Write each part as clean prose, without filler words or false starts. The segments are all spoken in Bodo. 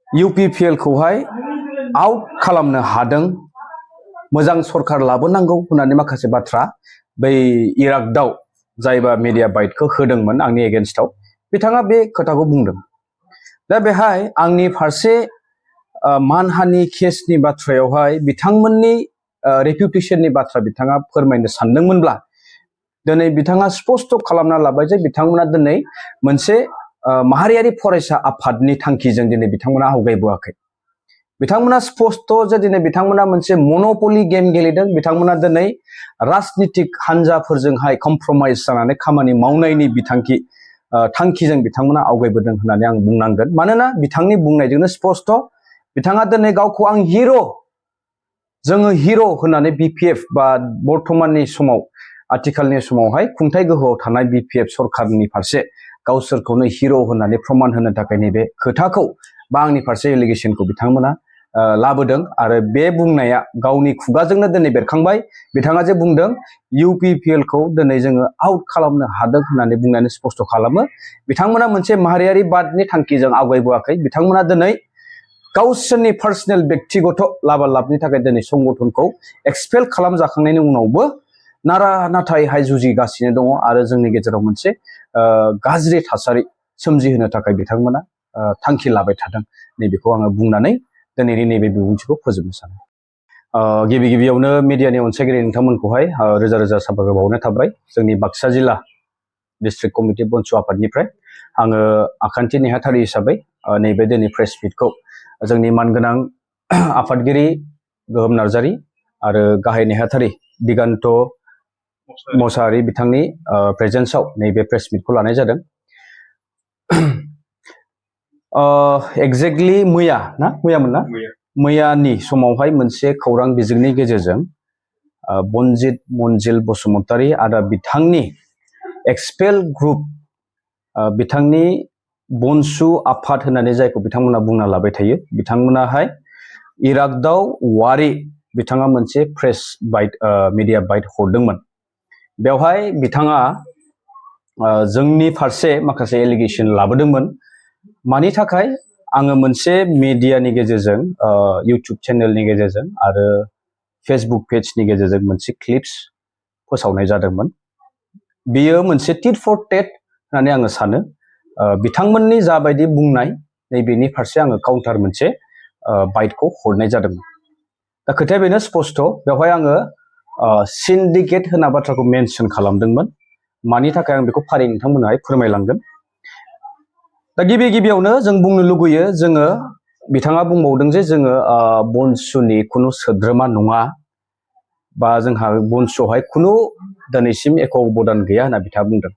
UPPL खौहाय आउट खालामनो हादों मोजां सरकार लाबोनांगौ होननानै माखासे बाथ्रा बै इराकदाव जायबा मिडिया बाइटखौ होदोंमोन आंनि एगेन्स्टआव बिथाङा बे खोथाखौ बुंदों। दा बेहाय आंनि फारसे मानहानि केसनि बाथ्रायावहाय बिथांमोननि रेपुटेसननि बाथ्रा बिथाङा फोरमायनो सानदोंमोनब्ला दिनै बिथाङा स्पष्ट खालामना लाबाय जे बिथांमोना दिनै मोनसे माहारियारि फरायसा आफादनि थांखिजों दिनै बिथांमोना आवगायबोआखै। बिथांमोना स्पष्ट जे दिनै बिथांमोना मोनसे मन'पलि गेम गेलेदों। बिथांमोना दिनै राजनितिक हान्जाफोरजोंहाय कमप्रमाइज जानानै खामानि मावनायनि थांखिजों बिथांमोना आवगायबोदों होननानै आं बुंनांगोन। मानोना बिथांनि बुंनायजोंनो स्पष्ट बिथाङा दिनै गावखौ आं जोङो हिर' होननानै BPF बा बर्तमाननि समाव आथिखालनि समावहाय खुंथाय गोहोआव थानाय BPF सरकारनि फारसे गावसोरखौनो हिर' होननानै प्रमान होनो थाखाय नैबे खोथाखौ बा आंनि फारसे एलिगेसनखौ बिथांमोना लाबोदों आरो बे बुंनाया गावनि खुगाजोंनो दिनै बेरखांबाय। बिथाङा जे बुंदों UPPL खौ दिनै जोङो आउट खालामनो हादों होननानै बुंनानै स्पष्ट खालामो। बिथांमोना मोनसे माहारियारि बादनि थांखिजों आवगायबोआखै। बिथांमोना दिनै गावसोरनि पार्सनेल व्यक्तिगत लाबालाबनि थाखाय दिनै संगठनखौ एक्सपेल खालामजाखांनायनि उनावबो नाथायहाय जुजिगासिनो दङ आरो जोंनि गेजेराव मोनसे गाज्रि थासारि सोमजिहोनो थाखाय बिथांमोना थांखि लाबाय थादों। नैबेखौ आङो बुंनानै दिनैनि नैबे बिबुंथिखौ फोजोबनो सानो। गिबियावनो मिडियानि अनसायगिरि नोंथांमोनखौहाय रोजा रोजा साबायखर बावनाय थाबाय। जोंनि बाक्सा जिल्ला डिस्ट्रिक्ट कमिटि BoNSU आफादनिफ्राय आङो आखान्थि नेहाथारि हिसाबै नैबे दिनै प्रेस मिटखौ जोंनि मानगोनां आफादगिरि गोहोम नार्जारि आरो गाहाय नेहाथारि दिगान्त मोसाहारि बिथांनि प्रेजेन्सआव नैबे प्रेस मिटखौ लानाय जादों। एक्जेक्टलि मैयानि समावहाय मोनसे खौरां बिजोंनि गेजेरजों बनजित मनजिल बसुमतारी आरो बिथांनि एक्सपेल ग्रुप बिथांनि BoNSU आफाद होननानै जायखौ बिथांमोना बुंना लाबाय थायो बिथांमोनाहाय इराकदाव वारि बिथाङा मोनसे प्रेस बाइट मिडिया बाइट हरदोंमोन। बेवहाय बिथाङा जोंनि फारसे माखासे एलिगेसन लाबोदोंमोन। मानि थाखाय आङो मोनसे मिडियानि गेजेरजों इउटुब चेनेलनि गेजेरजों आरो फेसबुक पेजनि गेजेरजों मोनसे क्लिप्स फोसावनाय जादोंमोन। बियो मोनसे टिट फर टेट होननानै आङो सानो। बिथांमोननि जाबायदि बुंनाय नैबेनि फारसे आङो काउन्टार मोनसे बाइटखौ हरनाय जादोंमोन। दा खोथाया बेनो स्पष्ट। बेवहाय आङो सिन्डिकेट होनना बाथ्राखौ मेनसन खालामदोंमोन। मानि थाखाय आं बेखौ फारि नोंथांमोनहाय फोरमायलांगोन। दा गिबियावनो जों बुंनो लुगैयो जोङो बिथाङा बुंबावदों जे जोङो BoNSUनि खुनु सोद्रोमा नङा बा जोंहा BoNSUआवहाय खुनु दिनैसिम एख' अबदान गैया होनना बिथाङा बुंदों।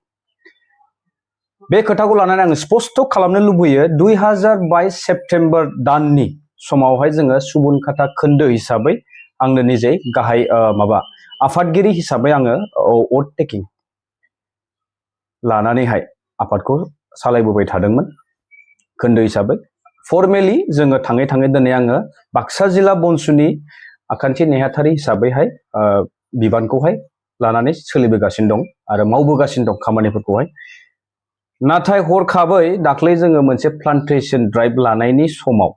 बे खोथाखौ लानानै आङो स्पष्ट खालामनो लुबैयो 2022 सेप्तेम्बर दाननि समावहाय जोङो सुबुनखाता खोन्दो हिसाबै आंनो निजे गाहाय आफादगिरि हिसाबै आङो अथ टेकिं लानानैहाय आफादखौ सालायबोबाय थादोंमोन खोन्दो हिसाबै। फर्मेलि जोङो थाङै दिनै आङो बाक्सा जिल्ला BoNSUनि आखान्थि नेहाथारि हिसाबैहाय बिबानखौहाय लानानै सोलिबोगासिनो दं आरो मावबोगासिनो दं खामानिफोरखौहाय। नाथाय हरखाबै दाख्लै जोङो मोनसे प्लान्टेसन ड्राइभ लानायनि समाव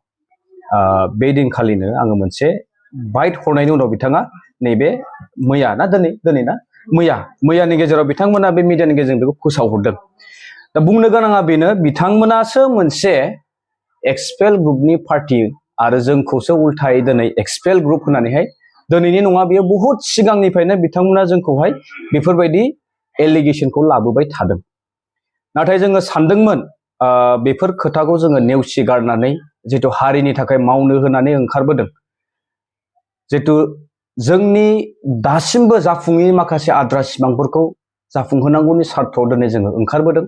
बे दिनखालिनो आङो मोनसे बाइट हरनायनि उनाव बिथाङा नैबे मैयानि गेजेराव बिथांमोना बे मिडियानि गेजेरजों बेखौ फोसावहरदों। दा बुंनो गोनाङा बेनो बिथांमोनासो मोनसे एक्सपेल ग्रुपनि पार्टि आरो जोंखौसो उल्थायै दिनै एक्सपेल ग्रुप होननानैहाय दिनैनि नङा बेयो बहुद सिगांनिफ्रायनो बिथांमोना जोंखौहाय बेफोरबायदि एलिगेसनखौ लाबोबाय थादों। नाथाय जोङो सानदोंमोन बेफोर खोथाखौ जोङो नेवसिगारनानै जिथु हारिनि थाखाय मावनो होनानै ओंखारबोदों, जिथु जोंनि दासिमबो जाफुङै माखासे आद्रा सिमांफोरखौ जाफुंहोनांगौनि सार्थआव दिनै जोङो ओंखारबोदों।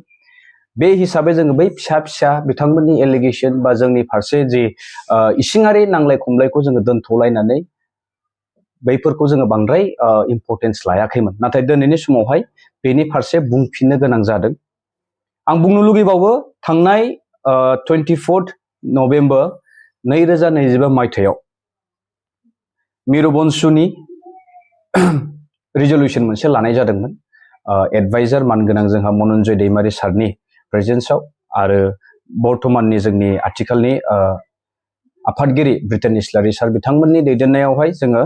बे हिसाबै जोङो बै फिसा बिथांमोननि एलिगेसन बा जोंनि फारसे जि इसिङारि नांलाय खमलायखौ जोङो दोनथ'लायनानै बैफोरखौ जोङो बांद्राय इम्परटेन्स लायाखैमोन। नाथाय दिनैनि समावहाय बेनि फारसे बुंफिननो गोनां जादों। आं बुंनो लुगैबावो थांनाय 24 नभेम्बर 2025 मायथाइयाव मिरु BoNSUनि रिजलिउसन मोनसे लानाय जादोंमोन। एडभाइजार मानगोनां जोंहा मनन्जय दैमारि सारनि प्रेजेन्सआव आरो बर्तमाननि जोंनि आथिखालनि आफादगिरि ब्रिटेन इस्लारि सार बिथांमोननि दैदेननायावहाय जोङो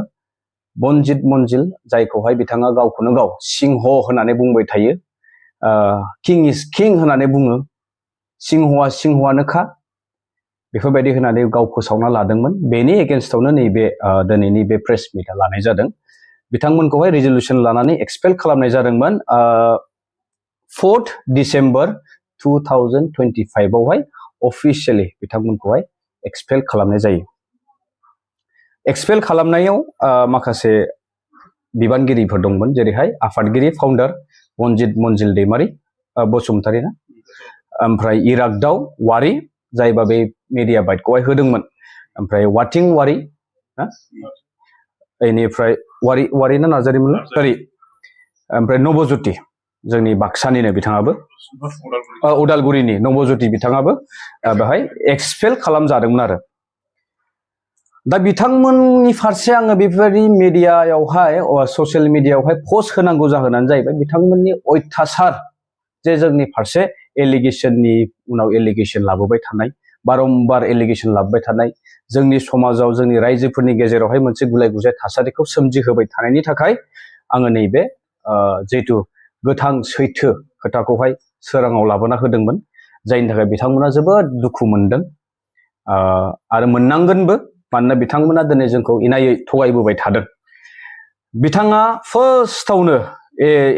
बनजित मन्जिल जायखौहाय बिथाङा गावखौनो गाव सिंह होननानै बुंबाय थायो, किं इज किं होननानै बुङो, सिंहआ सिंहआनोखा बेफोरबायदि होननानै गाव फोसावना लादोंमोन। बेनि एगेन्स्टआवनो नैबे दिनैनि बे प्रेस मिटआ लानाय जादों। बिथांमोनखौहाय रिजलिउसन लानानै एक्सपेल खालामनाय जादोंमोन 4 डिसेम्बर 2025 आवहाय अफिसियेलि बिथांमोनखौहाय एक्सपेल खालामनाय जायो। एक्सपेल खालामनायाव माखासे बिबानगिरिफोर दंमोन, जेरैहाय आफादगिरि फाउन्डार बनजित मन्जिल दैमारि बसुमतारी ना, ओमफ्राय इरागदाव वारि जायबा बे मिडिया बाइटखौहाय होदोंमोन, ओमफ्राय वाटिं वारि ना, बेनिफ्राय वारि ना नार्जारिमोन, सरि, ओमफ्राय नबज्योति जोंनि बाक्सानिनो बिथाङाबो, उदालगुरिनि नबज्योति बिथाङाबो बेहाय एक्सपेल खालामजादोंमोन आरो। दा बिथांमोननि फारसे आङो बेफोरबायदि मिडियायावहाय ससियेल मिडियायावहाय पस्ट होनांगौ जाहोनानो जाहैबाय बिथांमोननि अयथासार जे जोंनि फारसे एलिगेसननि उनाव एलिगेसन लाबोबाय थानाय, बारम्बार एलिगेसन लाबोबाय थानाय, जोंनि समाजाव जोंनि रायजोफोरनि गेजेरावहाय मोनसे गुलाय गुजाय थासारिखौ सोमजिहोबाय थानायनि थाखाय आङो नैबे जिहेतु गोथां सैथो खोथाखौहाय सोराङाव लाबोना होदोंमोन, जायनि थाखाय बिथांमोना जोबोद दुखु मोनदों आरो मोननांगोनबो, मानोना बिथांमोना दिनै जोंखौ इनायै थगायबोबाय थादों। बिथाङा फार्स्टआवनो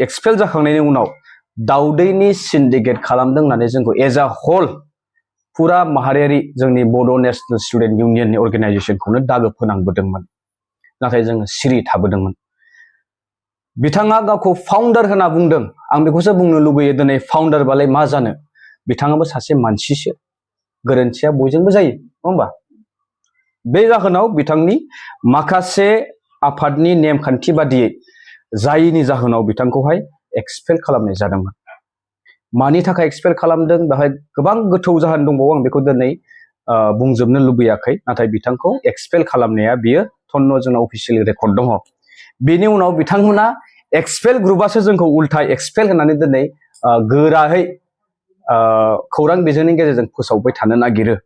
एक्सपेल जाखांनायनि उनाव दाउदैनि सिन्डिकेट खालामदों होननानै जोंखौ एज आ हल फुरा माहारियारि जोंनि बड' नेसनेल स्टुडेन्ट इउनियननि अर्गेनाइजेसनखौनो दागो फोनांबोदोंमोन, नाथाय जोङो सिरि थाबोदोंमोन। बिथाङा गावखौ फाउन्डार होनना बुंदों, आं बेखौसो बुंनो लुबैयो, दिनै फाउन्डारबालाय मा जानो, बिथाङाबो सासे मानसिसो, गोरोन्थिया बयजोंबो जायो, नङा होमबा? बे जाहोनाव बिथांनि माखासे आफादनि नेमखान्थि बादियै जायैनि जाहोनाव बिथांखौहाय एक्सपेल खालामनाय जादोंमोन। मानि थाखाय एक्सपेल खालामदों बेवहाय गोबां गोथौ जाहोन दंबावो, आं बेखौ दिनै बुंजोबनो लुबैयाखै, नाथाय बिथांखौ एक्सपेल खालामनाया बियो थन्न जोंनाव अफिसियेल रेकर्ड दङ। बेनि उनाव बिथांमोना एक्सपेल ग्रुपआसो जोंखौ उल्था एक्सपेल होननानै दिनै गोरायै खौरां बिजोंनि गेजेरजों फोसावबाय थानो नागिरो।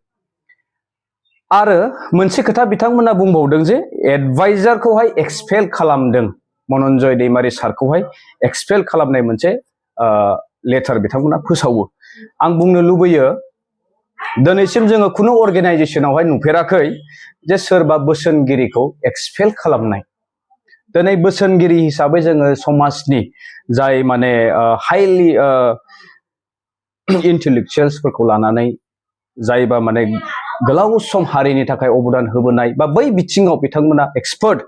आरो मोनसे खोथा बिथांमोना बुंबावदों जे एडभाइजारखौहाय एक्सपेल खालामदों, मनन्जय दैमारि सारखौहाय एक्सपेल खालामनाय मोनसे लेटार बिथांमोना फोसावो। आं बुंनो लुबैयो, दिनैसिम जोङो खुनु अर्गेनाइजेसनावहाय नुफेराखै जे सोरबा बोसोनगिरिखौ एक्सपेल खालामनाय। दिनै बोसोनगिरि हिसाबै जोङो समाजनि जाय माने हाइलि इन्टेलेक्चुयेल्सफोरखौ लानानै जायबा माने गोलाव सम हारिनि थाखाय अबदान होबोनाय बा बै बिथिङाव बिथांमोना एक्सपार्ट,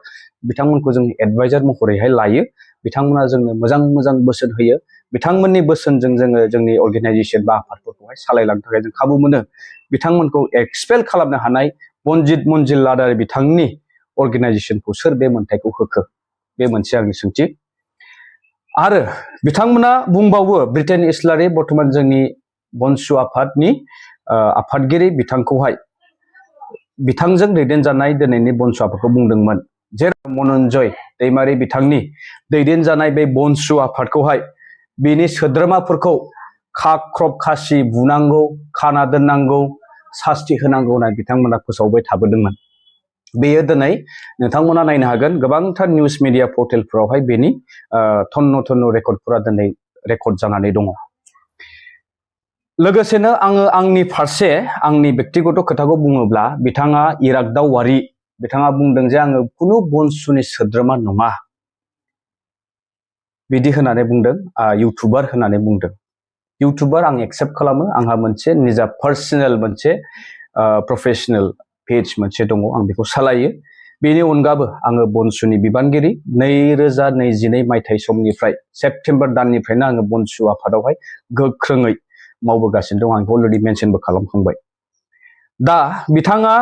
बिथांमोनखौ जों एडभाइजार महरैहाय लायो। बिथांमोना जोंनो मोजां मोजां बोसोन होयो। बिथांमोननि बोसोनजों जोङो जोंनि अर्गेनाइजेसन बा आफादफोरखौहाय सालायलांनो थाखाय जों खाबु मोनो। बिथांमोनखौ एक्सपेल खालामनो हानाय बनजित मन्जिल लादार बिथांनि अर्गेनाइजेसनखौ सोर बे मोन्थायखौ होखो? बे मोनसे आंनि सोंथि। आरो बिथांमोना बुंबावो, ब्रिटेन इस्लारि बर्थमान जोंनि BoNSU आफादनि आफादगिरि बिथांखौहाय बिथांजों दैदेनजानाय दिनैनि BoNSU आफादखौ बुंदोंमोन, जेराव मनन्जय दैमारि बिथांनि दैदेनजानाय बे BoNSU आफादखौहाय बिनि सोद्रोमाफोरखौ खाख्रब खासि बुनांगौ, खाना दोननांगौ, सास्ति होनांगौ होनना बिथांमोना फोसावबाय थाबोदोंमोन। बेयो दिनै नोंथांमोना नायनो हागोन, गोबांथार निउस मिडिया पर्टेलफोरावहाय बेनि थन्न थन्न रेकर्डफोरा दिनै रेकर्ड जानानै दङ। लोगोसेनो आङो आंनि फारसे आंनि बेक्तिगत खोथाखौ बुङोब्ला, बिथाङा इरागदाव वारि बिथाङा बुंदों जे आङो खुनु BoNSUनि सोद्रोमा नङा बिदि होननानै बुंदों, इउटुबार होननानै बुंदों। इउटुबार आं एक्सेप्ट खालामो, आंहा मोनसे निजा पार्सनेल मोनसे प्रफेसनेल पेज मोनसे दङ, आं बेखौ सालायो। बेनि अनगाबो आङो BoNSUनि बिबानगिरि 2022 मायथाइ समनिफ्राय सेप्तेम्बर दाननिफ्रायनो आङो BoNSU आफादावहाय गोख्रोङै मावबोगासिनो दं। आं अलरेडि मेनसनबो खालामखांबाय। दा बिथाङा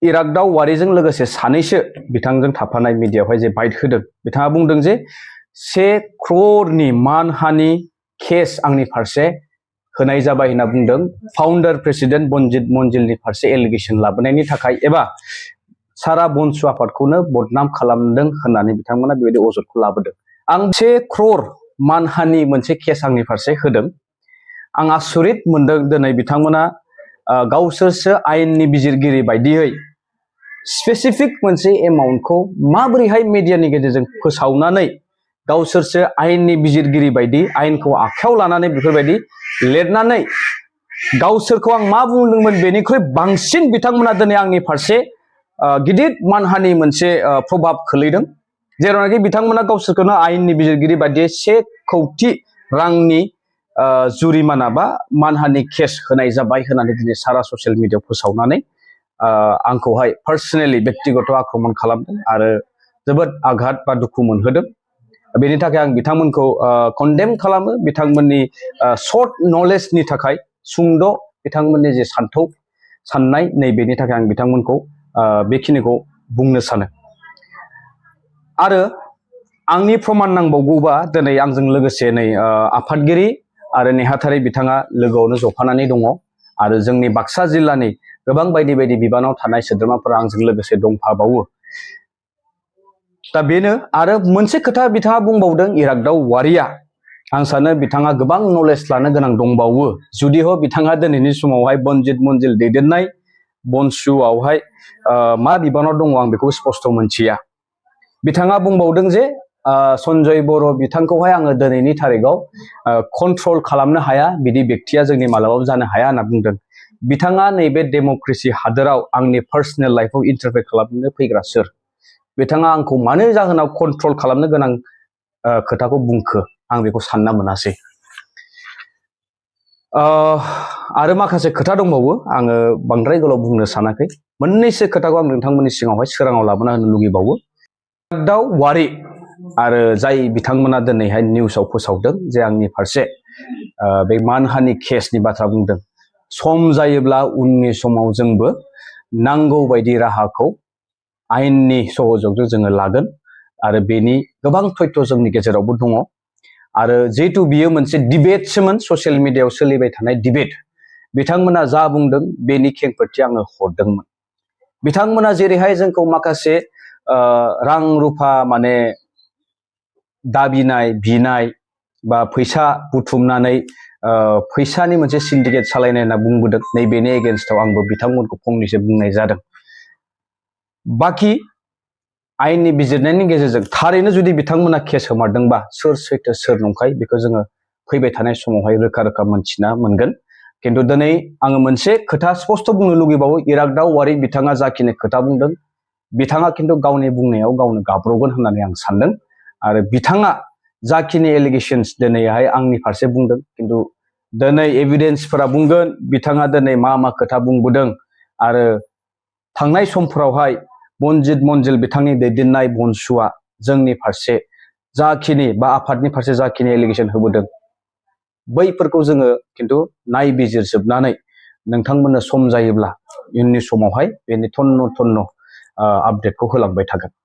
इरागदाव वारिजों लोगोसे सानैसो बिथांजों थाफानाय मिडियायावहाय जे बाइट होदों, बिथाङा बुंदों जे 1 crore मानहानि केस आंनि फारसे होनाय जाबाय होनना बुंदों, फाउन्डार प्रेसिडेन्ट बनजित मन्जिलनि फारसे एलिगेसन लाबोनायनि थाखाय एबा सारा BoNSU आफादखौनो बदनाम खालामदों होननानै बिथांमोना बेबायदि अजदखौ लाबोदों। आं 1 crore मानहानि मोनसे केस आंनि फारसे होदों। आं आसरित मोनदों दिनै बिथांमोना गावसोरसो आयेननि बिजिरगिरि बायदियै स्पेसिफिक मोनसे एमाउन्टखौ माबोरैहाय मिडियानि गेजेरजों फोसावनानै गावसोरसो आयेननि बिजिरगिरि बायदि आयेनखौ आखायाव लानानै बेफोरबायदि लिरनानै गावसोरखौ आं मा बुंदोंमोन बेनिख्रुइ बांसिन बिथांमोना दिनै आंनि फारसे गिदिर मानहानि मोनसे प्रभाब खोलैदों, जेरावनाखि बिथांमोना गावसोरखौनो आयेननि बिजिरगिरि बायदियै 1 कौटि रांनि जुरिमाना बा मानहानि केस होनाय जाबाय होननानै दिनै सारा ससियेल मिडियायाव फोसावनानै आंखौहाय पार्सनेलि बेक्तिगत आक्रमन खालामदों आरो जोबोद आघात बा दुखु मोनहोदों। बेनि थाखाय आं बिथांमोनखौ कन्डेम खालामो, बिथांमोननि सर्ट नलेजनि थाखाय, सुंद' बिथांमोननि जे साननाय नैबेनि थाखाय आं बिथांमोनखौ बेखिनिखौ बुंनो सानो। आरो आंनि प्रमान नांबावगौबा दिनै आंजों लोगोसे नै आफादगिरि आरो नेहाथारि बिथाङा लोगोआवनो जफानानै दङ आरो जोंनि बाक्सा जिल्लानि गोबां बायदि बायदि बिबानाव थानाय सोद्रोमाफोरा आंजों लोगोसे दंफाबावो। दा बेनो आरो मोनसे खोथा बिथाङा बुंबावदों इरागदाव वारिया, आं सानो बिथाङा गोबां नलेज लानो गोनां दंबावो। जुदिह बिथाङा दिनैनि समावहाय बनजित मन्जिल दैदेननाय BoNSUआवहाय मा बिबानाव दङ आं बेखौ स्पष्ट मोनथिया। बिथाङा बुंबावदों जे सन्जय बर' बिथांखौहाय आङो दिनैनि थारिखआव कन्ट्रल खालामनो हाया, बिदि बेक्तिया जोंनि मालाबाबो जानो हाया होनना बुंदों। बिथाङा नैबे डेम'क्रेसि हादोराव आंनि पार्सनेल लाइफआव इन्टारफेयर खालामनो फैग्रा सोर? बिथाङा आंखौ मानो जाहोनाव कन्ट्रल खालामनो गोनां खोथाखौ बुंखो आं बेखौ सानना मोनासै। आरो माखासे खोथा दंबावो, आङो बांद्राय गोलाव बुंनो सानाखै। मोननैसो खोथाखौ आं नोंथांमोननि सिगाङावहाय सोराङाव लाबोना होनो लुगैबावो। इरागदाव वारि आरो जाय बिथांमोना दिनैहाय निउसाव फोसावदों जे आंनि फारसे बे मानहानि केसनि बाथ्रा बुंदों, सम जायोब्ला उननि समाव जोंबो नांगौ बायदि राहाखौ आयेननि सहजोंजों जोङो लागोन आरो बेनि गोबां तथ्य जोंनि गेजेरावबो दङ। आरो जिहेतु बियो मोनसे डिबेटसोमोन, ससियेल मिडियायाव सोलिबाय थानाय डिबेट, बिथांमोना जा बुंदों बेनि खेंफोरथि आङो हरदोंमोन। बिथांमोना जेरैहाय जोंखौ माखासे रां रुफा माने दाबिनाय बिनाय बा फैसा बुथुमनानै फैसानि मोनसे सिन्डिकेट सालायनाय होनना बुंबोदों, नैबेनि एगेन्स्टआव आंबो बिथांमोनखौ फंनैसो बुंनाय जादों। बाखि आयेननि बिजिरनायनि गेजेरजों थारैनो जुदि बिथांमोना केस होमारदोंबा सोर सैथो सोर नंखाय बेखौ जोङो फैबाय थानाय समावहाय रोखा रोखा मोनथिना मोनगोन। खिन्थु दिनै आङो मोनसे खोथा स्पष्ट बुंनो लुगैबावो, इरागदाव वारि बिथाङा जाखिनि खोथा बुंदों बिथाङा खिन्थु गावनि बुंनायाव गावनो गाब्रगोन होननानै आं सानदों। आरो बिथाङा जाखिनि एलिगेशन्स दिनैहाय आंनि फारसे बुंदों, खिन्थु दिनै एभिडेन्सफोरा बुंगोन बिथाङा दिनै मा मा खोथा बुंबोदों आरो थांनाय समफोरावहाय बनजित मन्जिल बिथांनि दैदेननाय BoNSUआ जोंनि फारसे जाखिनि बा आफादनि फारसे जाखिनि एलिगेसन होबोदों बैफोरखौ जोङो खिन्थु नायबिजिरजोबनानै नोंथांमोननो सम जायोब्ला इयुननि समावहाय बेनि थन्न थन्न आपडेटखौ होलांबाय थागोन।